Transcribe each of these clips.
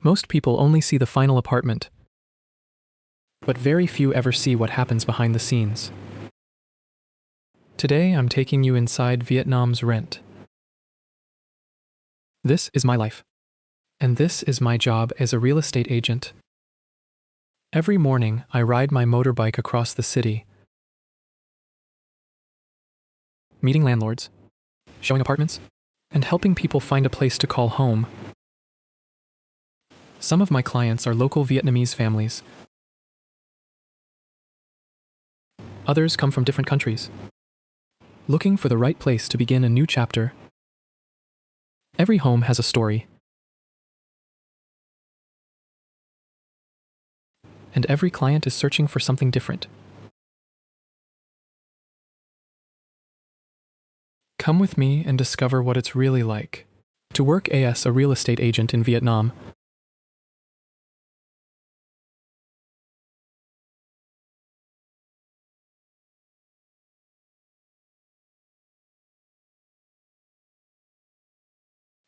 Most people only see the final apartment, but very few ever see what happens behind the scenes. Today, I'm taking you inside Vietnam's rent. This is my life, and this is my job as a real estate agent. Every morning, I ride my motorbike across the city, meeting landlords, showing apartments, and helping people find a place to call home. Some of my clients are local Vietnamese families. Others come from different countries, looking for the right place to begin a new chapter. Every home has a story, and every client is searching for something different. Come with me and discover what it's really like to work as a real estate agent in Vietnam.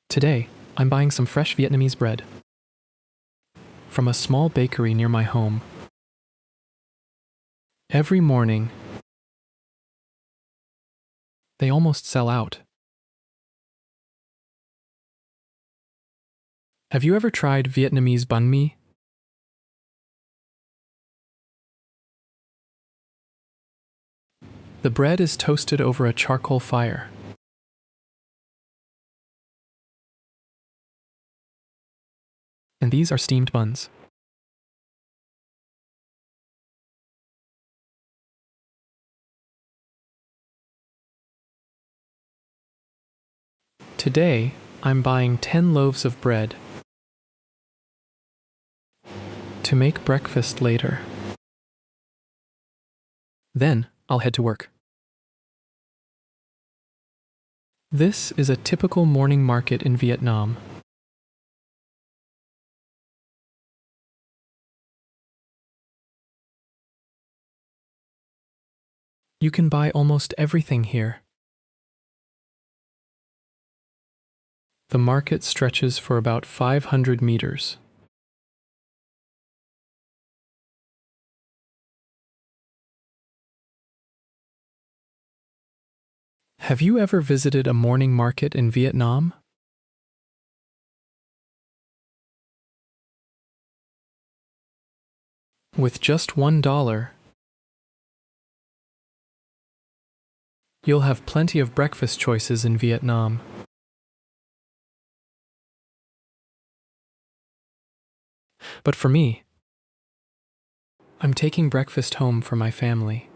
Today, I'm buying some fresh Vietnamese bread from a small bakery near my home. Every morning, they almost sell out. Have you ever tried Vietnamese banh mi? The bread is toasted over a charcoal fire. And these are steamed buns. Today, I'm buying 10 loaves of bread to make breakfast later. Then, I'll head to work. This is a typical morning market in Vietnam. You can buy almost everything here. The market stretches for about 500 meters. Have you ever visited a morning market in Vietnam? With just $1, you'll have plenty of breakfast choices in Vietnam. But for me, I'm taking breakfast home for my family.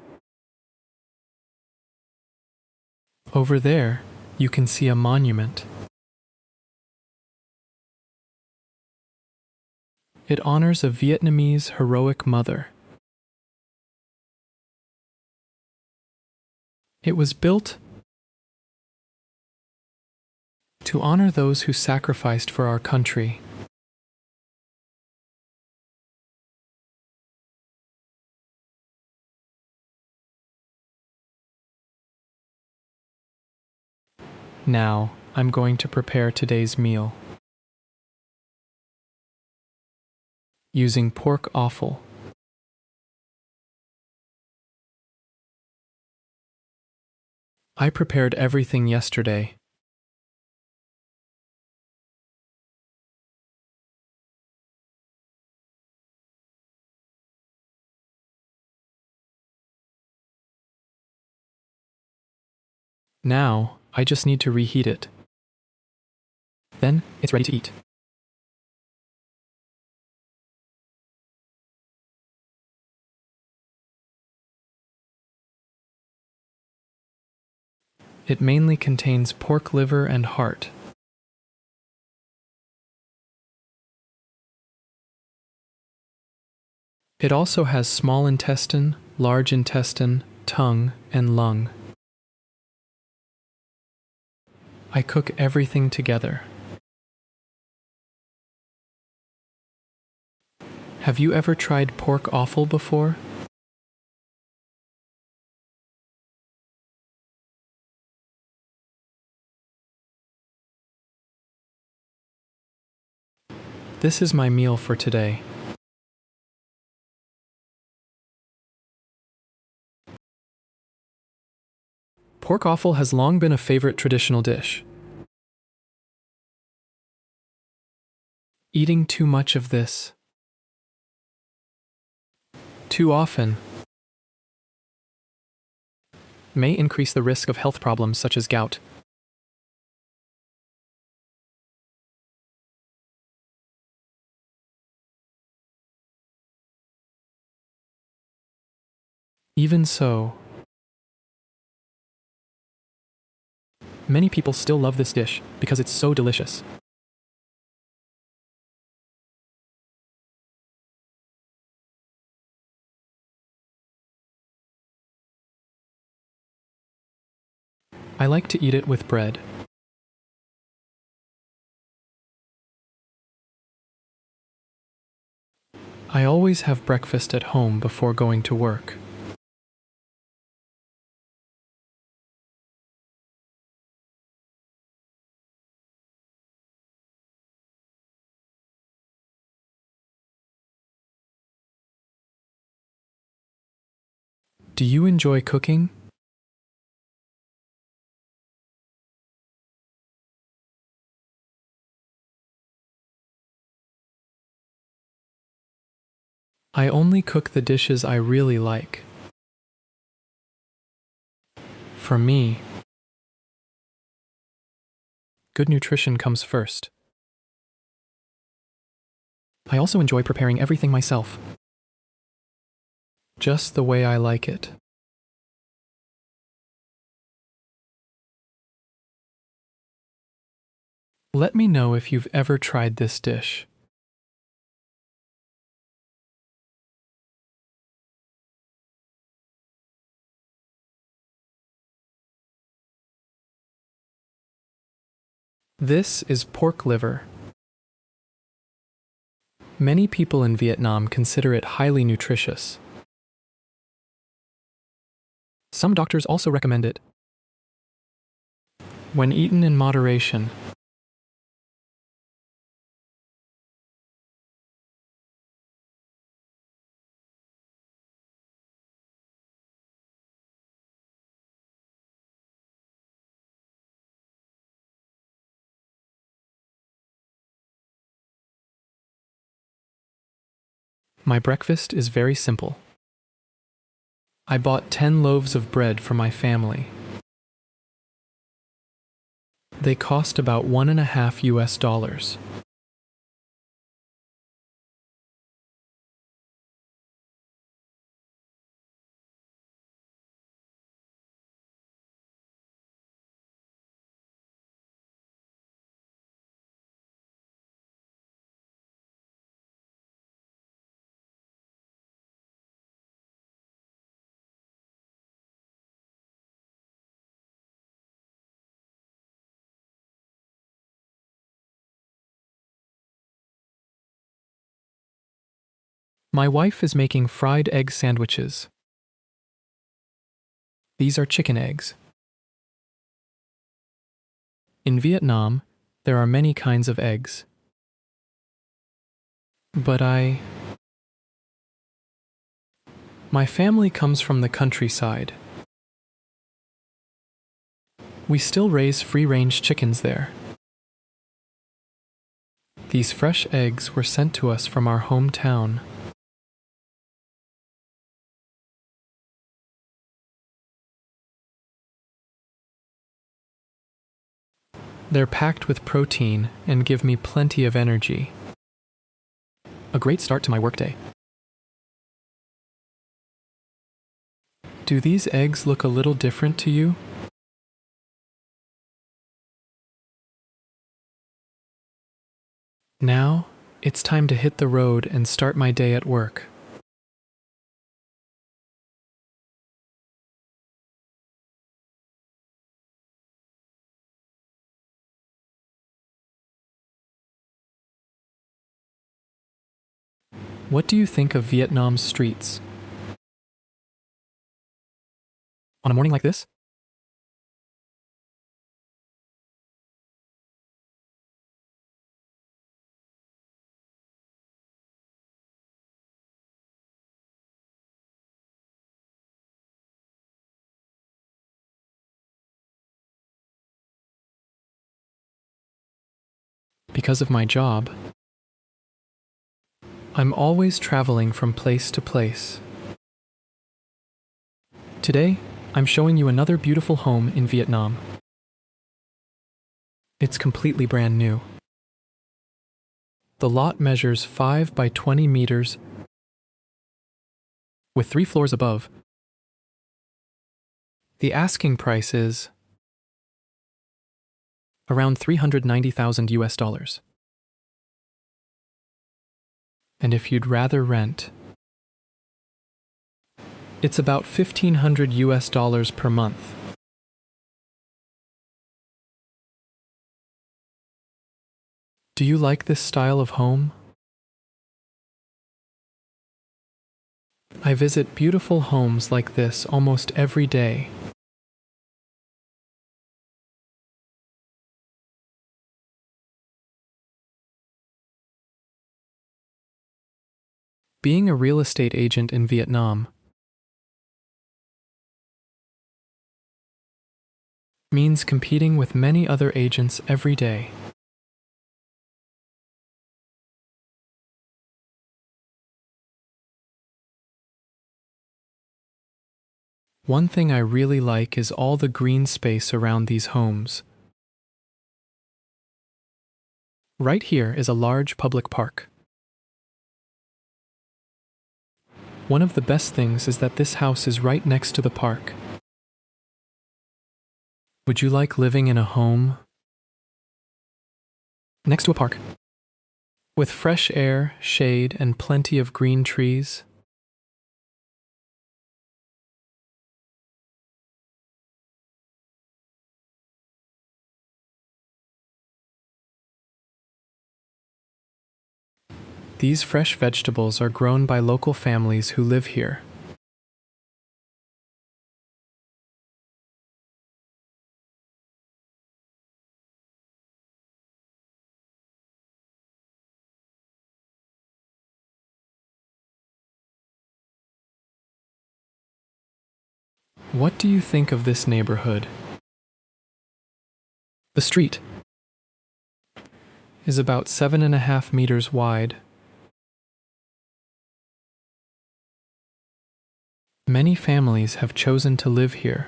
Over there, you can see a monument. It honors a Vietnamese heroic mother. It was built to honor those who sacrificed for our country. Now, I'm going to prepare today's meal. Using pork offal. I prepared everything yesterday. Now, I just need to reheat it. Then, it's ready to eat. It mainly contains pork liver and heart. It also has small intestine, large intestine, tongue, and lung. I cook everything together. Have you ever tried pork offal before? This is my meal for today. Pork offal has long been a favorite traditional dish. Eating too much of this too often may increase the risk of health problems such as gout. Even so, many people still love this dish because it's so delicious. I like to eat it with bread. I always have breakfast at home before going to work. Do you enjoy cooking? I only cook the dishes I really like. For me, good nutrition comes first. I also enjoy preparing everything myself, just the way I like it. Let me know if you've ever tried this dish. This is pork liver. Many people in Vietnam consider it highly nutritious. Some doctors also recommend it. When eaten in moderation, my breakfast is very simple. I bought 10 loaves of bread for my family. They cost about $1.50 US. My wife is making fried egg sandwiches. These are chicken eggs. In Vietnam, there are many kinds of eggs. But my family comes from the countryside. We still raise free-range chickens there. These fresh eggs were sent to us from our hometown. They're packed with protein and give me plenty of energy. A great start to my workday. Do these eggs look a little different to you? Now, it's time to hit the road and start my day at work. What do you think of Vietnam's streets? On a morning like this, Because of my job, I'm always traveling from place to place. Today, I'm showing you another beautiful home in Vietnam. It's completely brand new. The lot measures 5 by 20 meters with 3 floors above. The asking price is around $390,000 US. And if you'd rather rent, it's about $1,500 US per month. Do you like this style of home? I visit beautiful homes like this almost every day. Being a real estate agent in Vietnam means competing with many other agents every day. One thing I really like is all the green space around these homes. Right here is a large public park. One of the best things is that this house is right next to the park. Would you like living in a home next to a park, with fresh air, shade, and plenty of green trees? These fresh vegetables are grown by local families who live here. What do you think of this neighborhood? The street is about 7.5 meters wide. Many families have chosen to live here.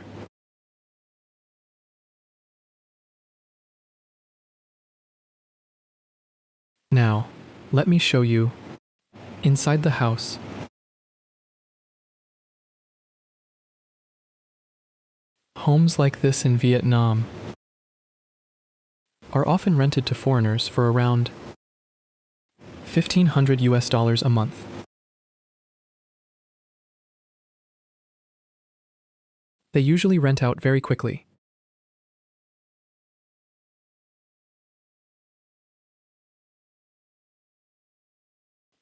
Now, let me show you inside the house. Homes like this in Vietnam are often rented to foreigners for around $1,500 US a month. They usually rent out very quickly.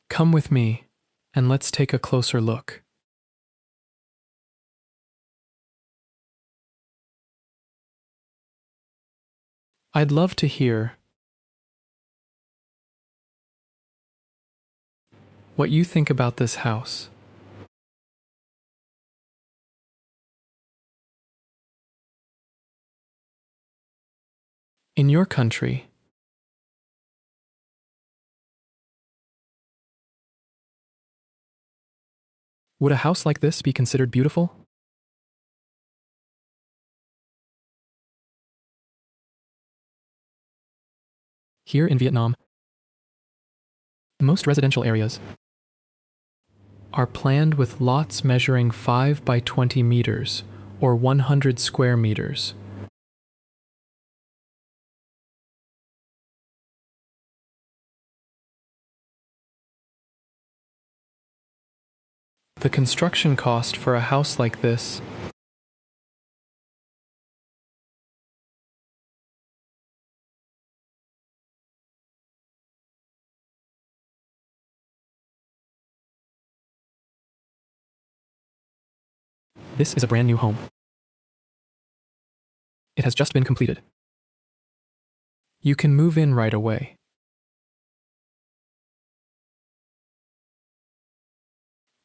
Come with me, and let's take a closer look. I'd love to hear what you think about this house. In your country, would a house like this be considered beautiful? Here in Vietnam, most residential areas are planned with lots measuring 5 by 20 meters, or 100 square meters. The construction cost for a house like this This is a brand new home. It has just been completed. You can move in right away.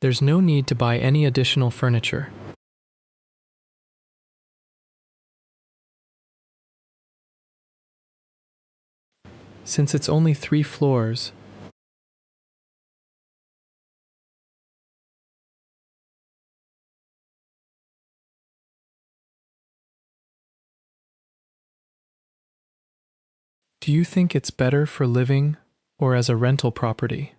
There's no need to buy any additional furniture. Since it's only 3 floors, do you think it's better for living or as a rental property?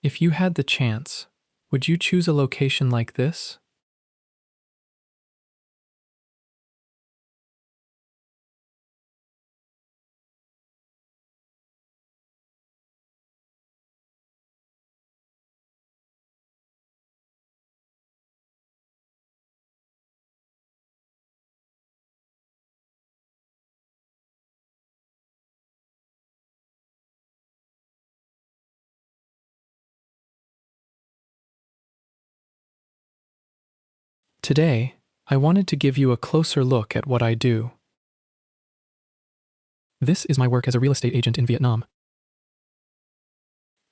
If you had the chance, would you choose a location like this? Today, I wanted to give you a closer look at what I do. This is my work as a real estate agent in Vietnam.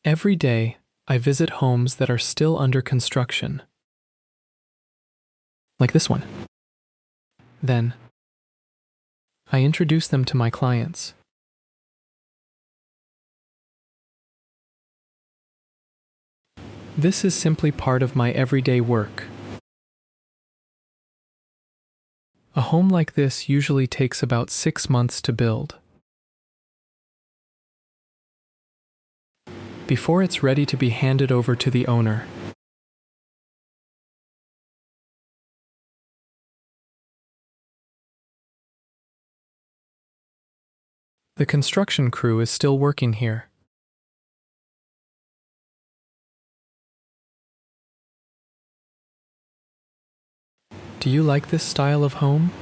Every day, I visit homes that are still under construction, like this one. Then, I introduce them to my clients. This is simply part of my everyday work. A home like this usually takes about 6 months to build. Before it's ready to be handed over to the owner. The construction crew is still working here. Do you like this style of home?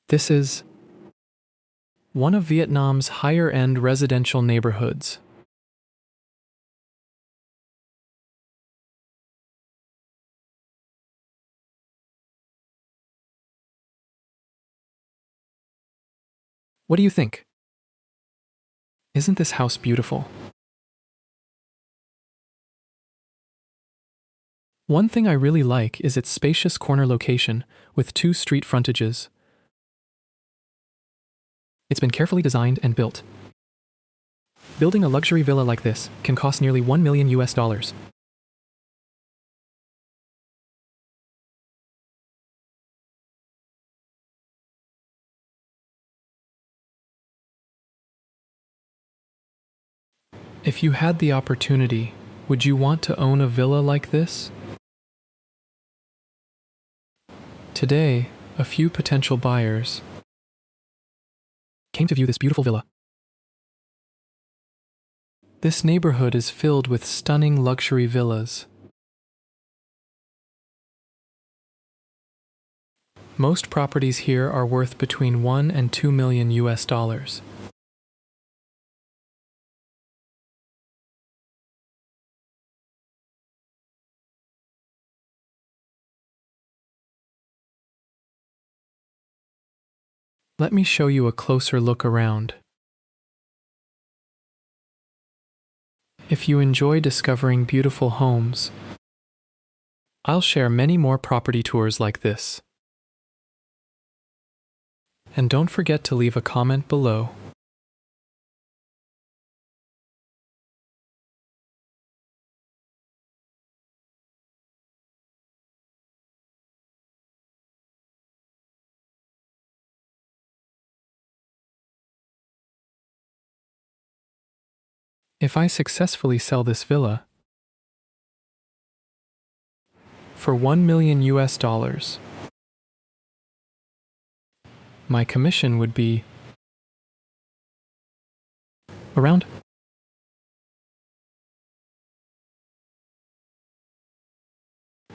This is one of Vietnam's higher-end residential neighborhoods. What do you think? Isn't this house beautiful? One thing I really like is its spacious corner location with 2 street frontages. It's been carefully designed and built. Building a luxury villa like this can cost nearly $1 million US. If you had the opportunity, would you want to own a villa like this? Today, a few potential buyers came to view this beautiful villa. This neighborhood is filled with stunning luxury villas. Most properties here are worth between $1 and $2 million US. Let me show you a closer look around. If you enjoy discovering beautiful homes, I'll share many more property tours like this. And don't forget to leave a comment below. If I successfully sell this villa for $1 million US, my commission would be around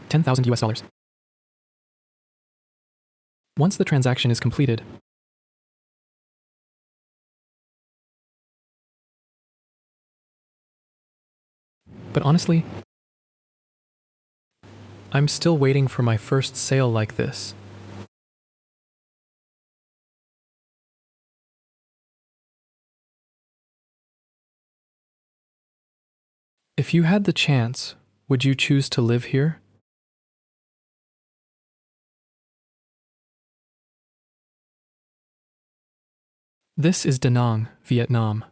$10,000 US. Once the transaction is completed, but honestly, I'm still waiting for my first sale like this. If you had the chance, would you choose to live here? This is Da Nang, Vietnam.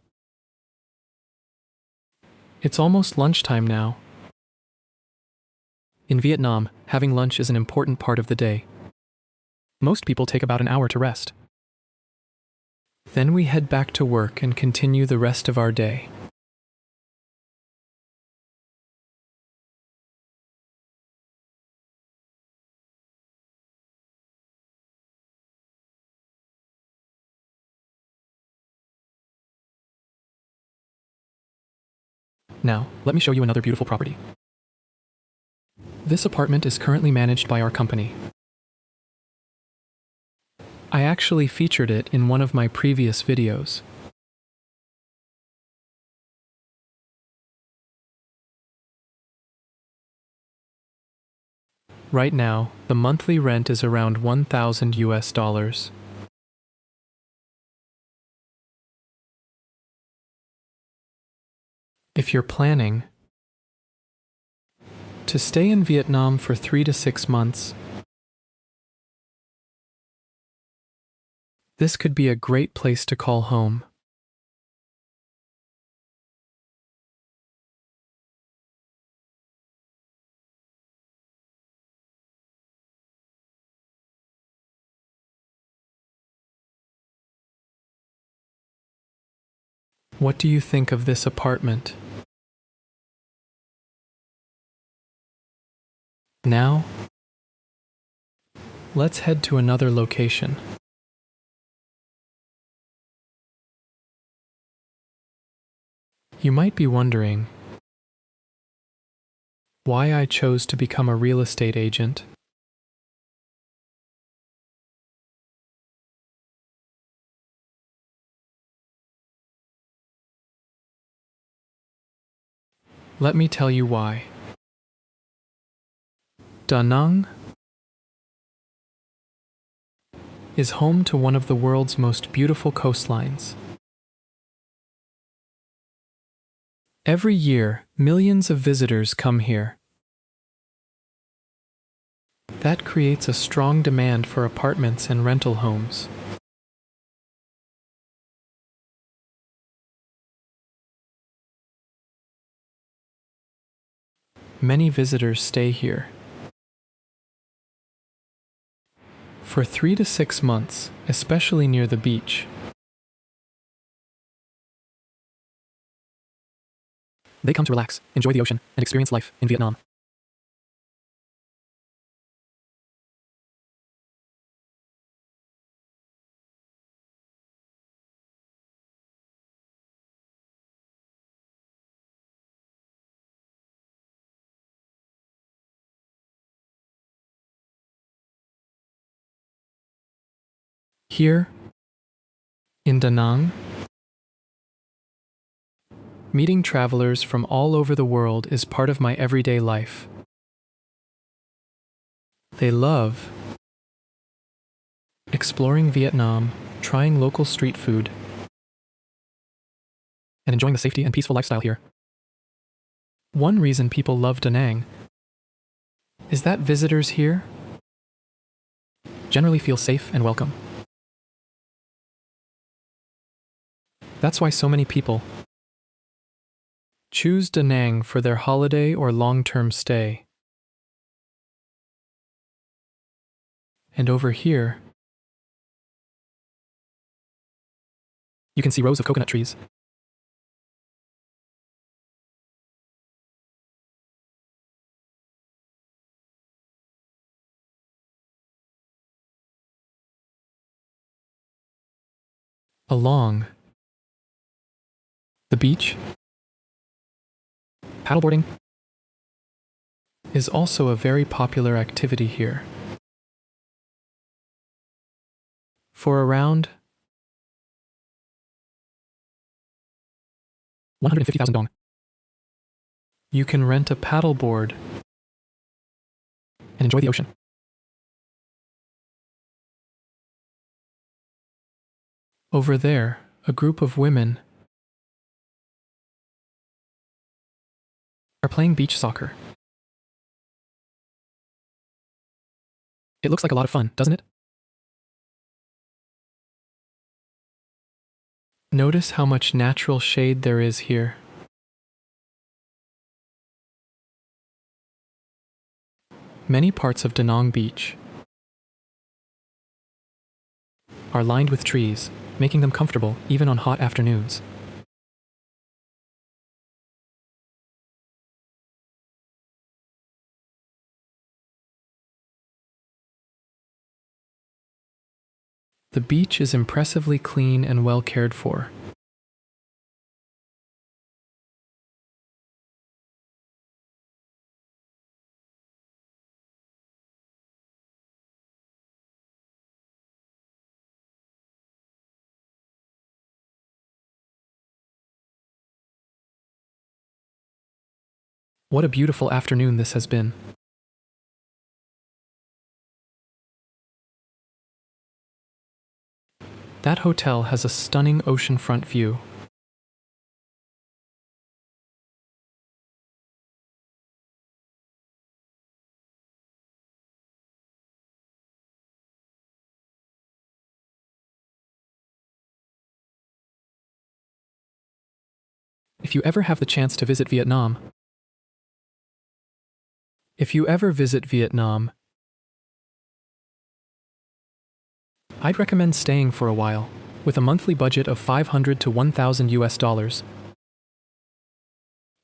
It's almost lunchtime now. In Vietnam, having lunch is an important part of the day. Most people take about an hour to rest. Then we head back to work and continue the rest of our day. Now, let me show you another beautiful property. This apartment is currently managed by our company. I actually featured it in one of my previous videos. Right now, the monthly rent is around $1,000 US. If you're planning to stay in Vietnam for 3 to 6 months, this could be a great place to call home. What do you think of this apartment? Now, let's head to another location. You might be wondering why I chose to become a real estate agent. Let me tell you why. Da Nang is home to one of the world's most beautiful coastlines. Every year, millions of visitors come here. That creates a strong demand for apartments and rental homes. Many visitors stay here for 3 to 6 months, especially near the beach. They come to relax, enjoy the ocean, and experience life in Vietnam. Here, in Da Nang, meeting travelers from all over the world is part of my everyday life. They love exploring Vietnam, trying local street food, and enjoying the safety and peaceful lifestyle here. One reason people love Da Nang is that visitors here generally feel safe and welcome. That's why so many people choose Da Nang for their holiday or long-term stay. And over here, you can see rows of coconut trees. Along the beach, paddleboarding is also a very popular activity here. For around 150,000 dong, you can rent a paddleboard and enjoy the ocean. Over there, a group of women are playing beach soccer. It looks like a lot of fun, doesn't it? Notice how much natural shade there is here. Many parts of Da Nang Beach are lined with trees, making them comfortable even on hot afternoons. The beach is impressively clean and well cared for. What a beautiful afternoon this has been. That hotel has a stunning oceanfront view. If you ever have the chance to visit Vietnam, I'd recommend staying for a while. With a monthly budget of 500 to 1,000 US dollars,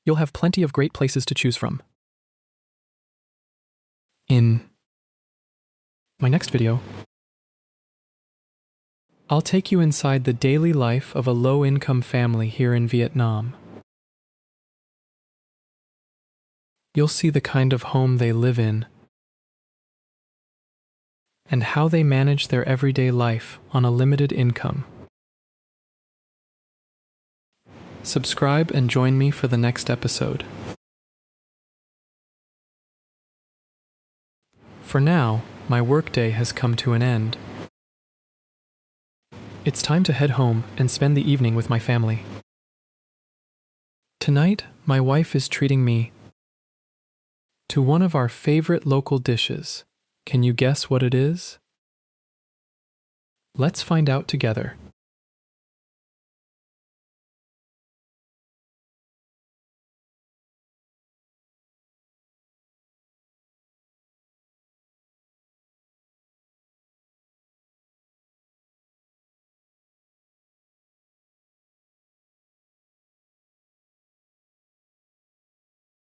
you'll have plenty of great places to choose from. In my next video, I'll take you inside the daily life of a low-income family here in Vietnam. You'll see the kind of home they live in and how they manage their everyday life on a limited income. Subscribe and join me for the next episode. For now, my workday has come to an end. It's time to head home and spend the evening with my family. Tonight, my wife is treating me to one of our favorite local dishes. Can you guess what it is? Let's find out together.